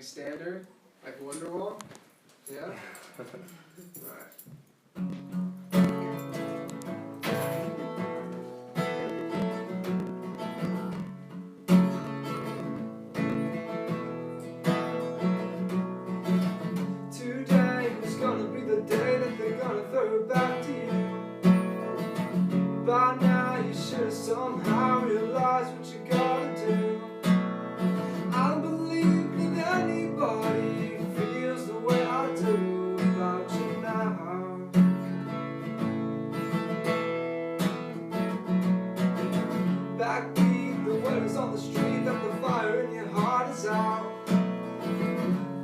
a standard, like Wonderwall? Yeah? Alright. Today is gonna be the day that they're gonna throw it back to you. By now you should have somehow realized what you gotta do. I don't believe that anybody feels the way I do about you now. Backbeat, the word is on the street that the fire in your heart is out.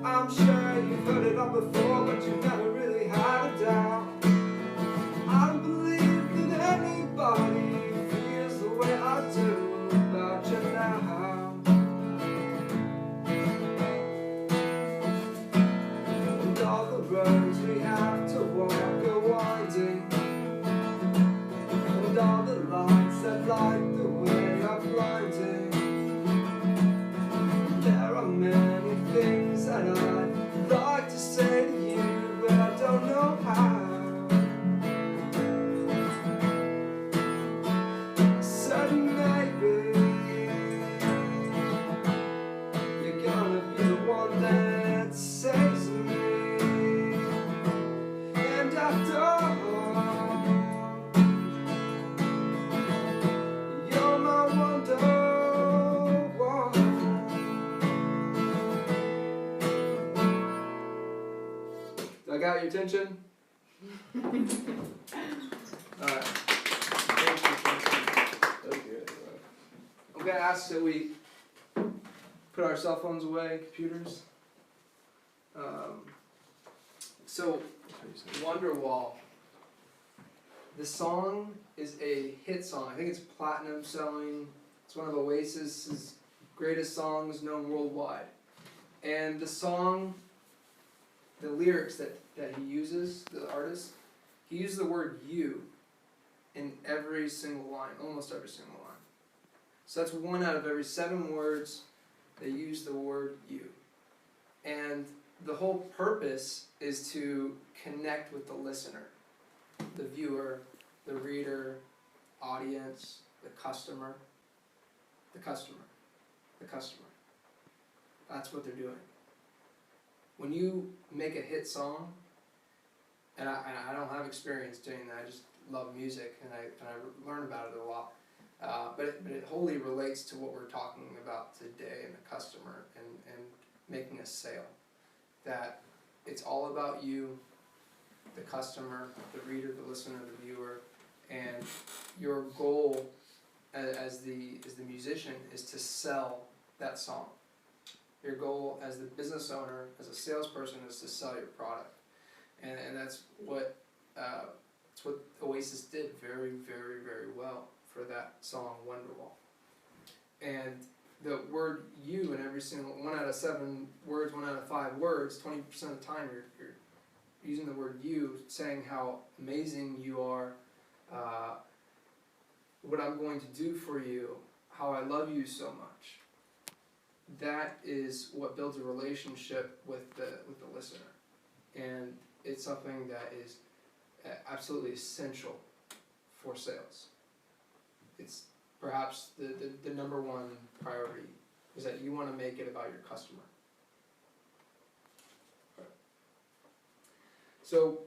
I'm sure you've heard it all before, but you've never really had a doubt. I don't believe that anybody feels the way I do about you now. And all the roads we have to walk are winding, and all the lights that light the way are blinding. There are many things that I'd like to say to you, but I don't know how. Said maybe you're gonna be the one that saves me. And after all, you're my wonderwall. I got your attention? Alright. I'm going to ask that we put our cell phones away, computers. So, Wonderwall. The song is a hit song. I think it's platinum selling. It's one of Oasis's greatest songs known worldwide. And the song, the lyrics that he uses, the artist, he uses the word you in every single line, almost every single line. So that's 1 out of every 7 words they use the word you. And the whole purpose is to connect with the listener, the viewer, the reader, audience, the customer, the customer, the customer. That's what they're doing. When you make a hit song, and I don't have experience doing that, I just love music and I learn about it a lot, but it wholly relates to what we're talking about today and the customer and making a sale. That it's all about you, the customer, the reader, the listener, the viewer, and your goal as the musician is to sell that song. Your goal as the business owner, as a salesperson, is to sell your product, and that's what Oasis did very, very, very well for that song Wonderwall. And the word "you" in every single 1 out of 7 words, 1 out of 5 words, 20% of the time you're using the word "you," saying how amazing you are, what I'm going to do for you, how I love you so much. That is what builds a relationship with the listener, and it's something that is absolutely essential for sales. It's perhaps the number 1 priority is that you want to make it about your customer. Okay. So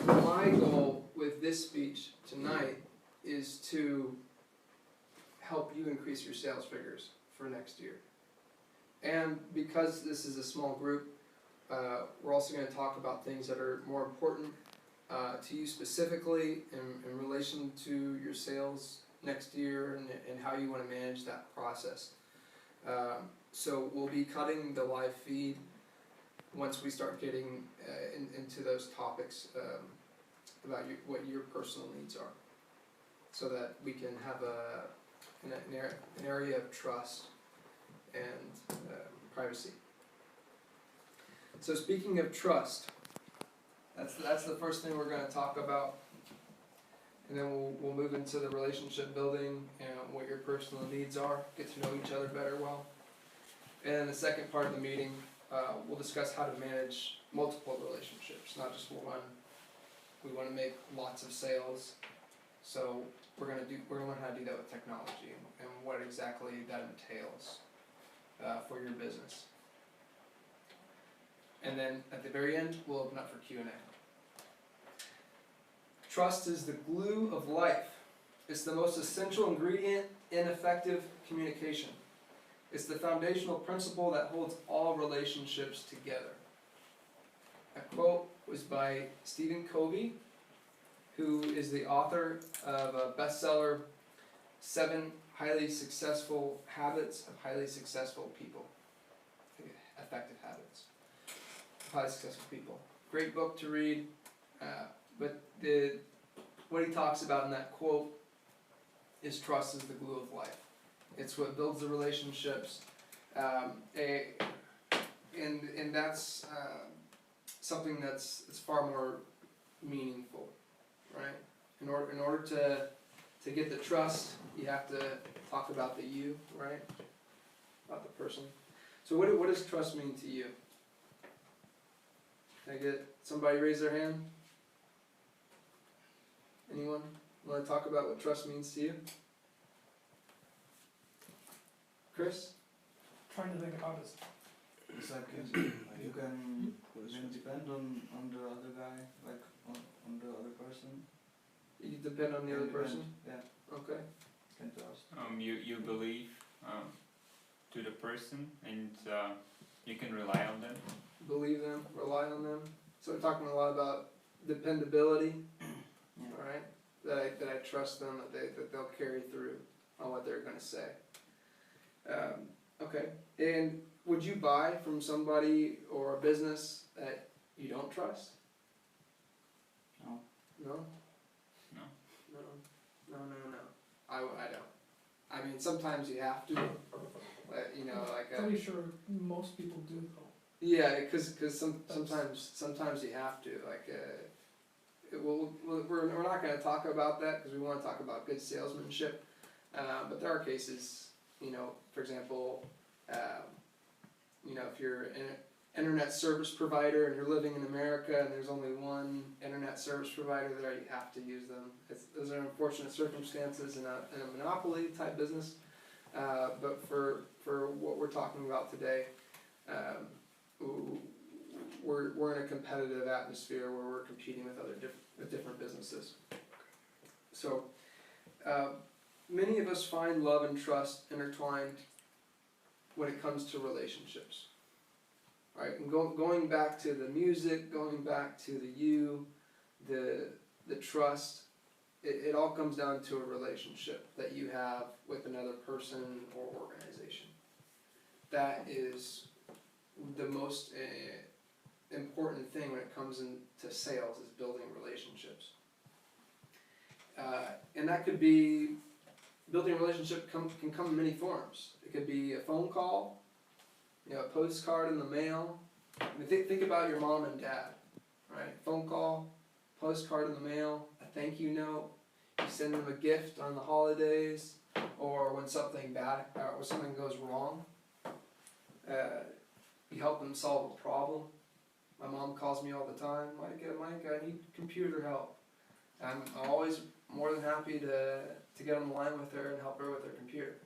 my goal with this speech tonight is to help you increase your sales figures for next year. And because this is a small group, we're also going to talk about things that are more important to you specifically in relation to your sales next year and how you want to manage that process. So we'll be cutting the live feed once we start getting into those topics about what your personal needs are, so that we can have an area of trust and privacy. So speaking of trust, that's the first thing we're going to talk about, and then we'll move into the relationship building and what your personal needs are, get to know each other better well. And then the second part of the meeting, we'll discuss how to manage multiple relationships, not just one. We want to make lots of sales, so we're gonna learn how to do that with technology and what exactly that entails for your business. And then at the very end, we'll open up for Q&A. Trust is the glue of life. It's the most essential ingredient in effective communication. It's the foundational principle that holds all relationships together. A quote was by Stephen Covey, who is the author of a bestseller, 7 Highly Successful Habits of Highly Successful People. Effective Habits of Highly Successful People. Great book to read, but what he talks about in that quote is trust is the glue of life. It's what builds the relationships, and that's something that's far more meaningful, right? In order to get the trust, you have to talk about the you, right? About the person. So what does trust mean to you? Can I get somebody raise their hand? Anyone want to talk about what trust means to you? Chris? Trying to think about this. It's like you can depend on the other guy, like on the other person. You depend on the other person? Yeah. Okay. Can trust. You believe to the person, and you can rely on them. Believe them, rely on them. So we're talking a lot about dependability, Yeah. all right? That I trust them, that they'll carry through on what they're going to say. Okay. And would you buy from somebody or a business that you don't trust? No. No? No. No. I don't. I mean, sometimes you have to. You know, like Pretty sure most people do though. yeah, because sometimes you have to. Like, we're not going to talk about that because we want to talk about good salesmanship. But there are cases, you know, for example, you know, if you're an internet service provider and you're living in America and there's only one internet service provider there, you have to use them. Those are unfortunate circumstances in a monopoly type business. But for what we're talking about today, we're in a competitive atmosphere where we're competing with different businesses. So many of us find love and trust intertwined when it comes to relationships, right? And going back to the music, going back to the trust, it all comes down to a relationship that you have with another person or organization. That is the most important thing when it comes into sales, is building relationships. And that could be, building a relationship can come in many forms. It could be a phone call, you know, a postcard in the mail. I mean, think about your mom and dad, right? Phone call, postcard in the mail, a thank you note. You send them a gift on the holidays, or when something bad, or when something goes wrong. You help them solve a problem. My mom calls me all the time, Mike, I need computer help. I'm always more than happy to get on the line with her and help her with her computer.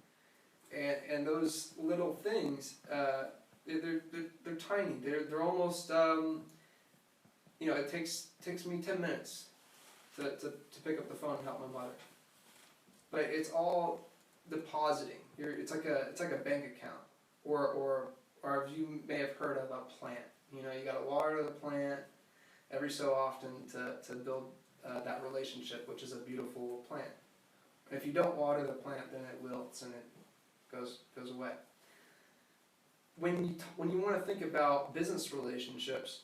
And those little things, they're tiny. They're almost, you know, it takes me 10 minutes to pick up the phone and help my mother. But it's all depositing. It's like a bank account, or you may have heard of a plant. You know, you got to water the plant every so often to build that relationship, which is a beautiful plant. And if you don't water the plant, then it wilts and it goes away. When you want to think about business relationships,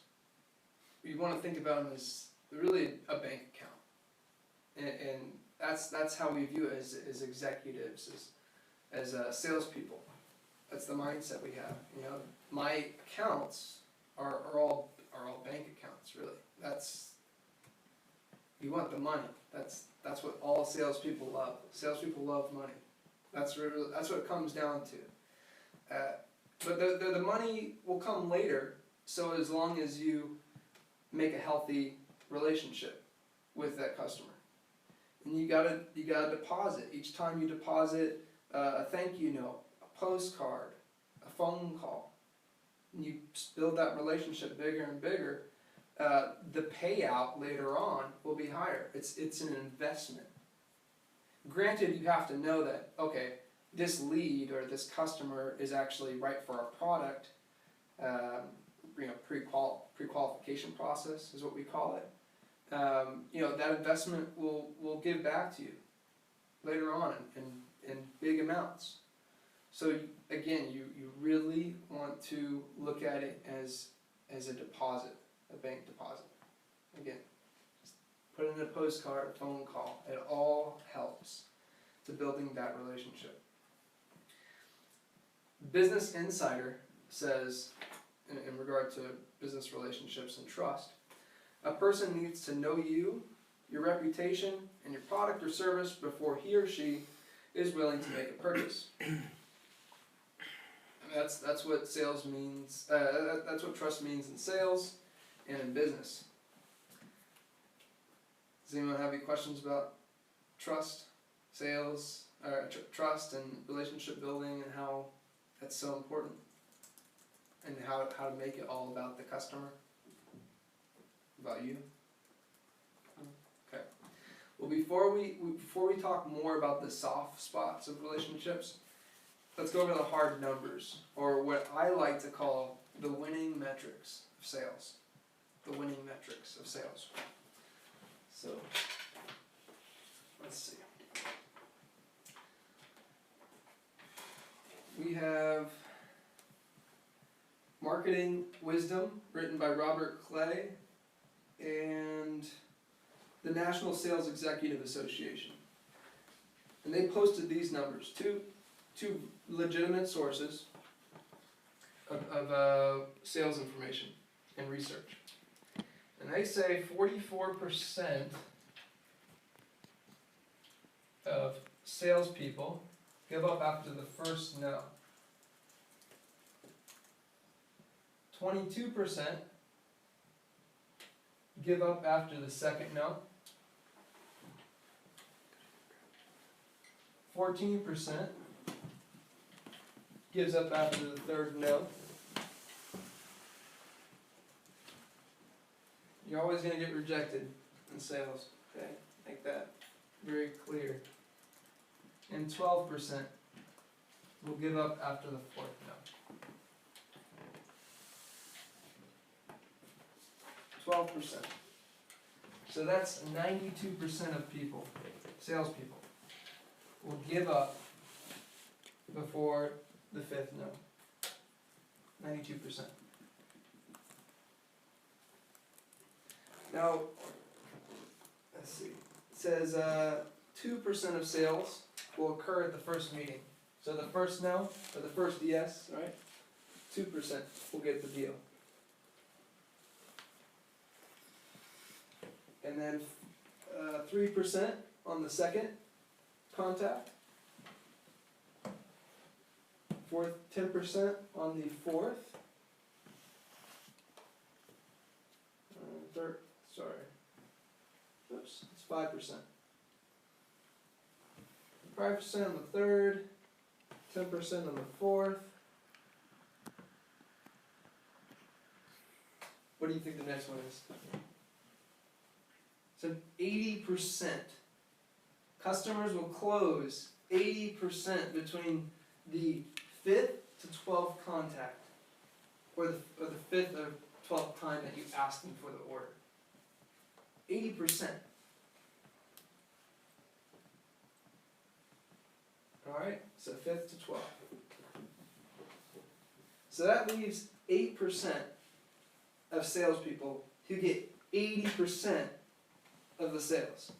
you want to think about them as really a bank account, and that's how we view it as executives, as salespeople. That's the mindset we have. You know, my accounts are all bank accounts, really. You want the money. That's what all salespeople love. Salespeople love money. That's what it comes down to. But the money will come later, so as long as you make a healthy relationship with that customer. And you gotta deposit. Each time you deposit a thank you note, a postcard, a phone call, and you build that relationship bigger and bigger, the payout later on will be higher. It's an investment. Granted, you have to know that, okay, this lead or this customer is actually right for our product. Pre-qualification process is what we call it. That investment will give back to you later on in big amounts. So again, you really want to look at it as a deposit, a bank deposit. Again, just put in a postcard, a phone call. It all helps to building that relationship. Business Insider says, in regard to business relationships and trust, a person needs to know you, your reputation, and your product or service before he or she is willing to make a purchase. And that's what sales means. That's what trust means in sales and in business. Does anyone have any questions about trust, sales, trust and relationship building, and how that's so important, and how to make it all about the customer, about you? Okay. Well, before we talk more about the soft spots of relationships, let's go over the hard numbers, or what I like to call the winning metrics of sales. The winning metrics of sales. So, let's see. We have Marketing Wisdom, written by Robert Clay, and the National Sales Executive Association. And they posted these numbers, two legitimate sources of sales information and research. And they say 44% of salespeople give up after the first no. 22% give up after the second no. 14% gives up after the third no. You're always going to get rejected in sales, okay? Make that very clear. And 12% will give up after the fourth no. 12%. So that's 92% of people, salespeople, will give up before the fifth no. 92%. Now, let's see. It says 2% of sales will occur at the first meeting. So the first no, or the first yes, right? 2% will get the deal. And then 3% on the second contact. 10% on the fourth. Oops, it's 5%. 5% on the third, 10% on the fourth. What do you think the next one is? So 80%. Customers will close 80% between the 5th to 12th contact, or the 5th or 12th time that you ask them for the order. 80%. Alright, so 5th to 12th. So that leaves 8% of salespeople who get 80% of the sales.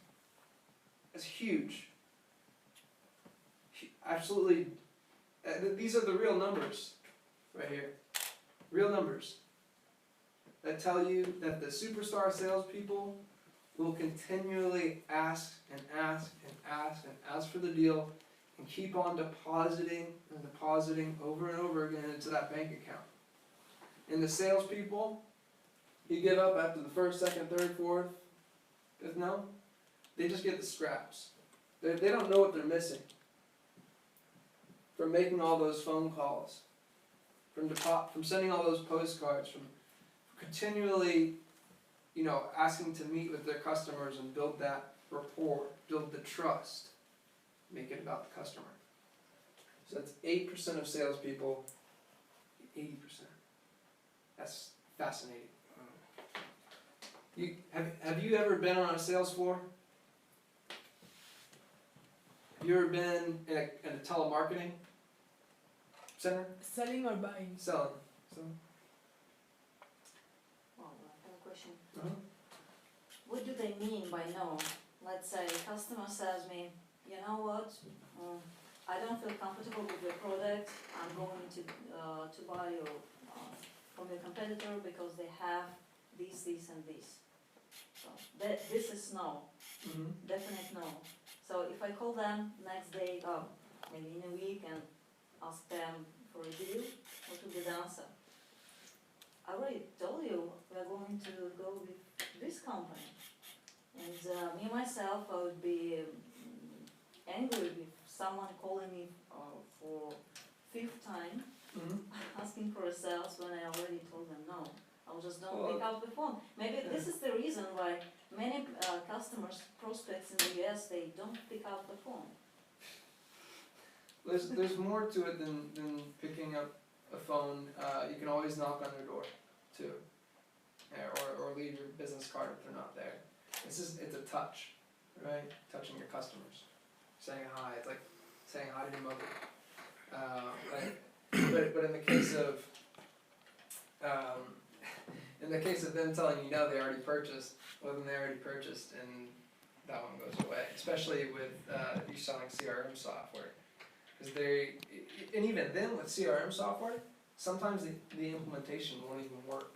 That's huge. Absolutely. These are the real numbers right here. Real numbers that tell you that the superstar salespeople will continually ask and ask and ask and ask for the deal and keep on depositing and depositing over and over again into that bank account. And the salespeople, you give up after the first, second, third, fourth, fifth no, they just get the scraps. They don't know what they're missing from making all those phone calls, from sending all those postcards, from continually, asking to meet with their customers and build that rapport, build the trust, make it about the customer. So that's 8% of salespeople, 80%. That's fascinating. Have you ever been on a sales floor? Have you ever been in a telemarketing center? Selling or buying? Selling. Well, I have a question. Uh-huh. What do they mean by no? Let's say customer says me, you know what, I don't feel comfortable with your product, I'm going to buy your, from your competitor because they have this, and this. So this is no, definite no. So if I call them next day, maybe in a week, and ask them for a deal, what would be the answer? I already told you we're going to go with this company. And me myself, I would be angry with someone calling me for fifth time, asking for a sales when I already told them no. I'll just don't pick up the phone. Maybe this is the reason why many customers, prospects in the US, they don't pick up the phone. There's more to it than picking up a phone. You can always knock on their door, too, or leave your business card if they're not there. It's a touch, right? Touching your customers, saying hi. It's like saying hi to your mother. But in the case of them telling you no, they already purchased. Well, then they already purchased, and that one goes away. Especially with you selling CRM software. And even then with CRM software, sometimes the implementation won't even work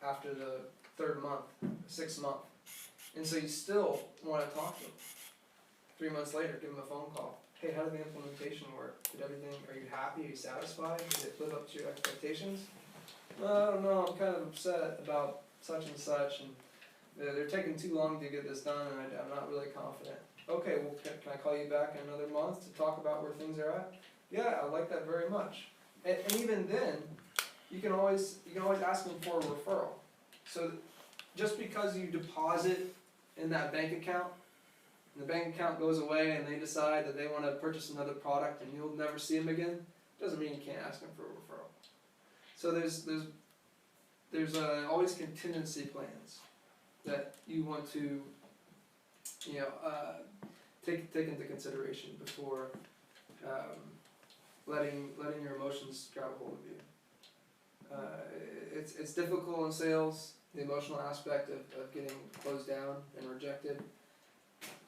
after the third month, 6th month. And so you still want to talk to them. 3 months later, give them a phone call. Hey, how did the implementation work? Are you happy? Are you satisfied? Did it live up to your expectations? Well, I don't know, I'm kind of upset about such and such, and they're taking too long to get this done, and I'm not really confident. Okay, well, can I call you back in another month to talk about where things are at? Yeah, I like that very much. And even then, you can always ask them for a referral. So just because you deposit in that bank account, and the bank account goes away and they decide that they want to purchase another product and you'll never see them again, doesn't mean you can't ask them for a referral. So there's always contingency plans that you want to take into consideration before letting your emotions grab a hold of you. It's difficult in sales, the emotional aspect of getting closed down and rejected,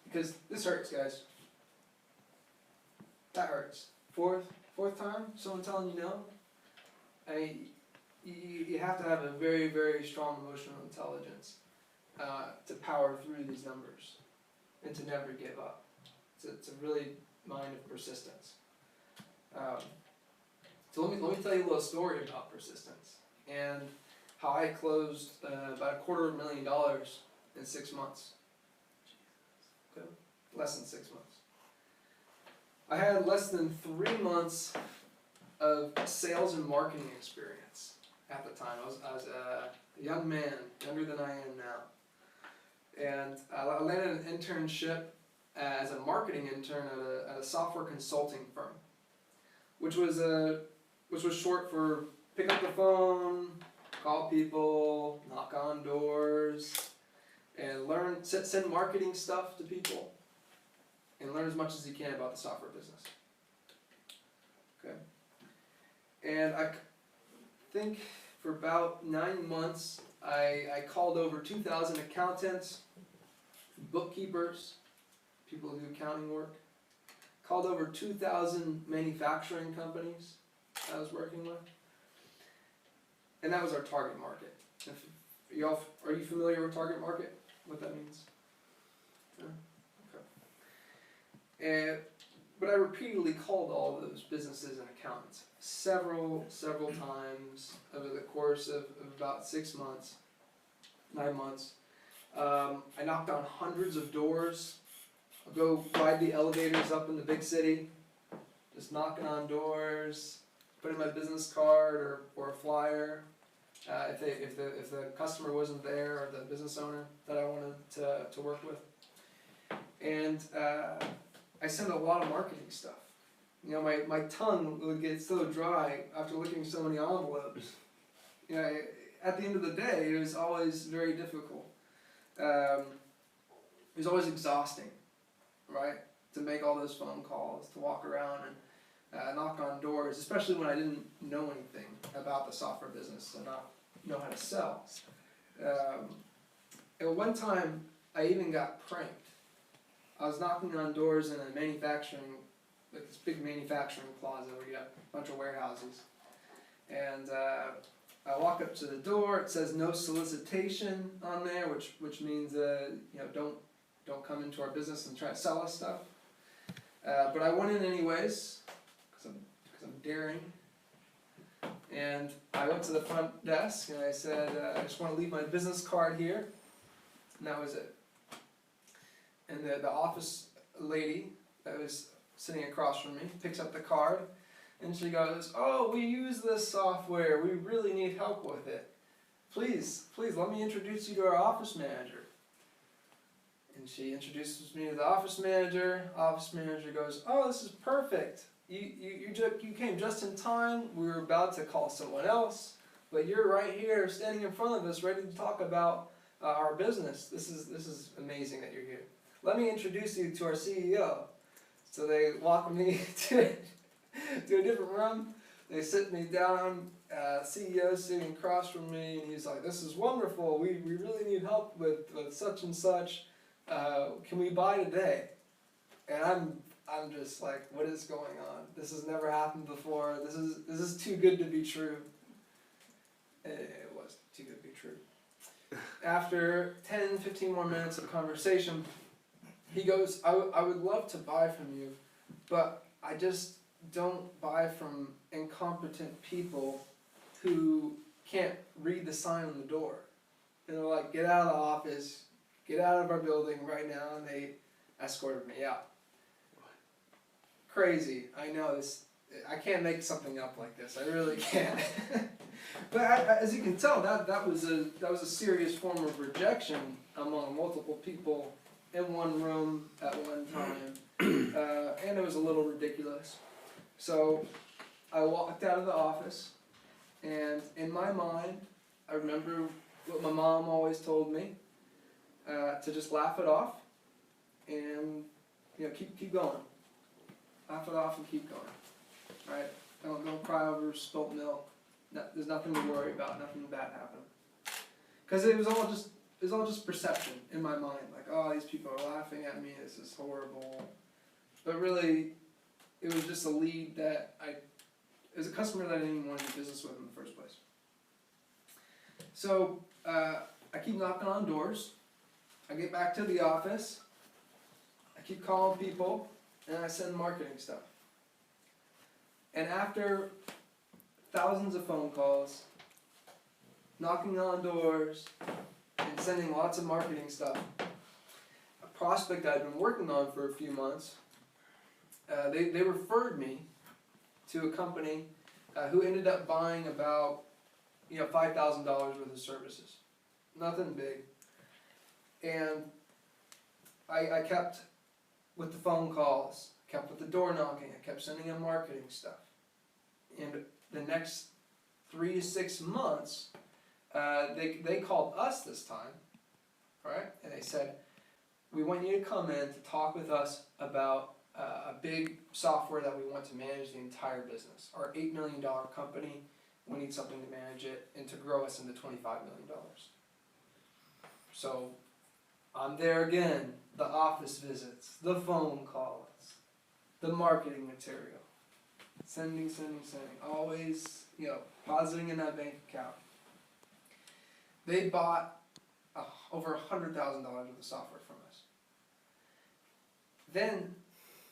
because this hurts, guys. That hurts. Fourth time, someone telling you no. I mean, you have to have a very, very strong emotional intelligence to power through these numbers and to never give up. It's a really mind of persistence. So let me tell you a little story about persistence and how I closed about $250,000 in 6 months. Okay? Less than 6 months. I had less than 3 months of sales and marketing experience at the time. I was a young man, younger than I am now. And I landed an internship as a marketing intern at a software consulting firm, which was short for pick up the phone, call people, knock on doors, and send marketing stuff to people, and learn as much as you can about the software business. Okay. And I think for about 9 months, I called over 2,000 accountants, bookkeepers, people who do accounting work. Called over 2,000 manufacturing companies I was working with. And that was our target market. Are you familiar with target market? What that means? No? Okay. And but I repeatedly called all of those businesses and accountants several times over the course of about 6 months, 9 months. I knocked on hundreds of doors. I'll go ride the elevators up in the big city, just knocking on doors, putting my business card or a flyer. If the customer wasn't there, or the business owner that I wanted to work with. And I sent a lot of marketing stuff. You know, my tongue would get so dry after looking at so many envelopes. You know, at the end of the day, it was always very difficult. It was always exhausting, right? To make all those phone calls, to walk around and knock on doors, especially when I didn't know anything about the software business and not know how to sell. At one time, I even got pranked. I was knocking on doors in a manufacturing, like this big manufacturing plaza where you have a bunch of warehouses. And I walk up to the door, it says no solicitation on there, which means, you know, don't come into our business and try to sell us stuff. But I went in anyways, because I'm daring. And I went to the front desk and I said, I just want to leave my business card here. And that was it. And the office lady that was sitting across from me picks up the card and she goes, "Oh, we use this software. We really need help with it. Please let me introduce you to our office manager." And she introduces me to the office manager. Office manager goes, "Oh, this is perfect. You came just in time. We were about to call someone else, but you're right here standing in front of us ready to talk about our business. This is amazing that you're here. Let me introduce you to our CEO." So they walk me to a different room. They sit me down. CEO sitting across from me, and he's like, "This is wonderful. We really need help with such and such. Can we buy today?" And I'm just like, what is going on? This has never happened before. This is too good to be true. It was too good to be true. After 10, 15 more minutes of conversation, he goes, I would love to buy from you, but I just don't buy from incompetent people who can't read the sign on the door. And they're like, "Get out of the office, get out of our building right now," and they escorted me out. Crazy, I know this. I can't make something up like this. I really can't. But as you can tell, that was a serious form of rejection among multiple people in one room at one time, and it was a little ridiculous. So I walked out of the office, and in my mind, I remember what my mom always told me, to just laugh it off, and keep going. Laugh it off and keep going. Right? Don't cry over spilt milk. No, there's nothing to worry about. Nothing bad happened. Because it was all just perception in my mind. Like, oh, these people are laughing at me. This is horrible. But really, it was just a lead that it was a customer that I didn't even want to do business with in the first place. So I keep knocking on doors. I get back to the office. I keep calling people, and I send marketing stuff. And after thousands of phone calls, knocking on doors, and sending lots of marketing stuff, a prospect I'd been working on for a few months, they referred me to a company who ended up buying about $5,000 worth of services. Nothing big. And I kept with the phone calls, kept with the door knocking, I kept sending them marketing stuff. And the next 3 to 6 months, they called us this time, right? And they said, "We want you to come in to talk with us about a big software that we want to manage the entire business. Our $8 million company, we need something to manage it and to grow us into $25 million. So I'm there again, the office visits, the phone calls, the marketing material. Sending, always, positing in that bank account. They bought over $100,000 worth of software from us. Then,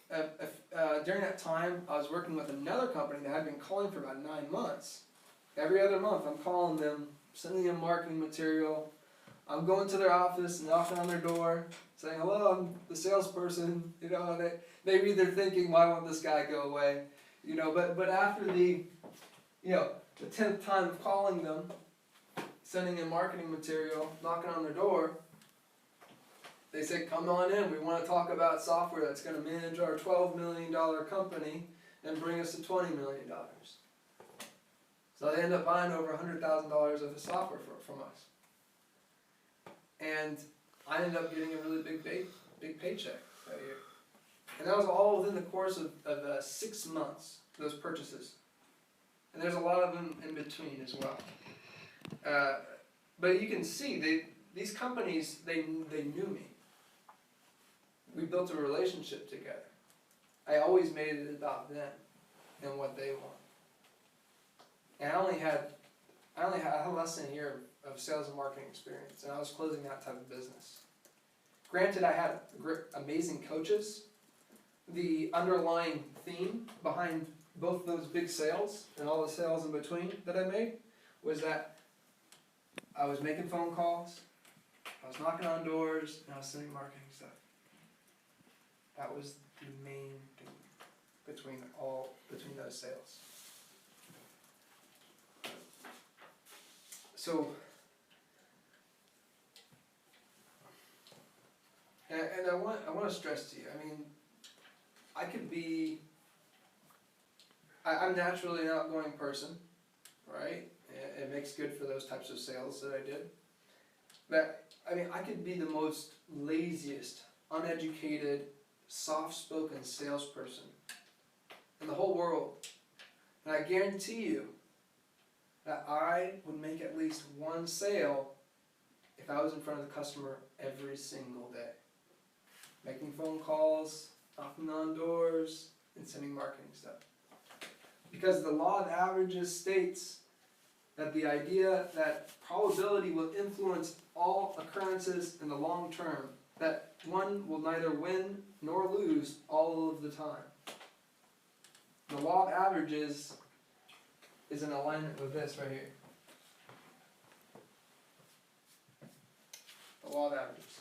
during that time, I was working with another company that had been calling for about 9 months. Every other month, I'm calling them, sending them marketing material. I'm going to their office, knocking on their door, saying, hello, I'm the salesperson. You know, maybe they're thinking, why won't this guy go away? You know, but after the 10th time of calling them, sending in marketing material, knocking on their door, they say, come on in, we want to talk about software that's going to manage our $12 million company and bring us to $20 million. So they end up buying over $100,000 of the software from us. And I ended up getting a really big paycheck that year. And that was all within the course of 6 months, those purchases. And there's a lot of them in between as well. But you can see, these companies, they knew me. We built a relationship together. I always made it about them and what they want. And I only had less than a year of sales and marketing experience, and I was closing that type of business. Granted, I had amazing coaches. The underlying theme behind both those big sales and all the sales in between that I made was that I was making phone calls, I was knocking on doors, and I was sending marketing stuff. That was the main thing between those sales. So, and I want to stress to you, I mean, I'm naturally an outgoing person, right? It makes good for those types of sales that I did. But, I mean, I could be the most laziest, uneducated, soft-spoken salesperson in the whole world. And I guarantee you that I would make at least one sale if I was in front of the customer every single day. Making phone calls, knocking on doors, and sending marketing stuff. Because the law of averages states that the idea that probability will influence all occurrences in the long term, that one will neither win nor lose all of the time. The law of averages is in alignment with this right here. The law of averages.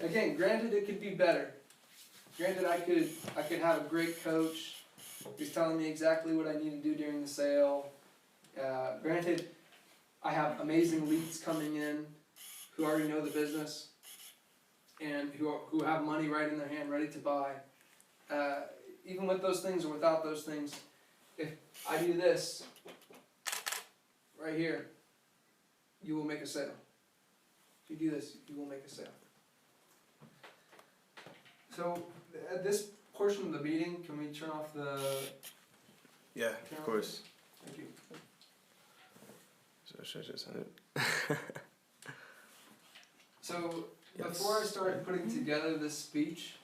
Again, granted it could be better. Granted I could have a great coach who's telling me exactly what I need to do during the sale. Granted, I have amazing leads coming in who already know the business and who have money right in their hand, ready to buy. Even with those things or without those things, if I do this right here, you will make a sale. If you do this, you will make a sale. So at this portion of the meeting, can we turn off the Yeah, camera? of course. Thank you. So should I just end it? So Yes. before I start putting together this speech,